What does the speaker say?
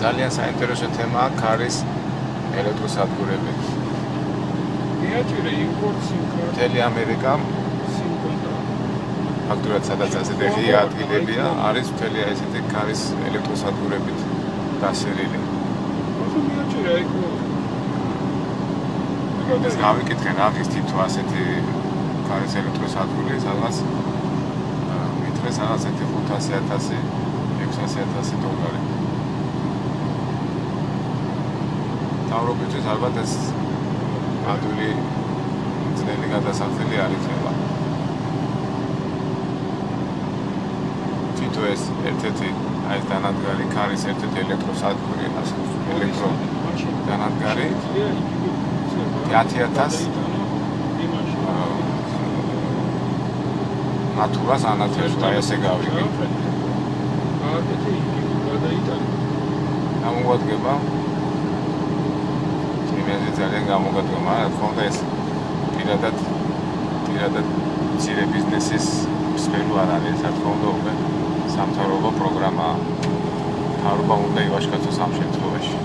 ძალიან საინტერესო თემაა ქარის ელექტროსადგურები. მიაჭირე იმპორტ-სიმპორტ. მთელი ამერიკა ფაქტურად სადაც ასეთი ღია ადგილებია, არის მთელი ესეთი ქარის ელექტროსადგურებით დასერილი. მიაჭირე აიქო. ეს გავიკითხე რა ის თითო ასეთი ქარის ელექტროსადგური, სადაც მითხრეს სადაც ერთი 500,000 $600,000. თავრობისთვის ალბათ ეს ადვილი ძნელი გადასახდელი არ იქნება. თითო ეს ერთ-ერთი აი ეს დანადგარი ქარის ერთ-ერთი ელექტროსადგური, ასე ელექტრო დანადგარი 10,000 ნატურას ანათებს და ესე გავიგე. გამოგადგება იმედი ძალიან გამოგადგება, თქონდა ეს პირადად მცირე ბიზნესის სფერო არ არის, თქონდა უკვე სამთავრობო პროგრამაა. მთავრობა უნდა ივაშკაცოს ამ შემთხვევაში.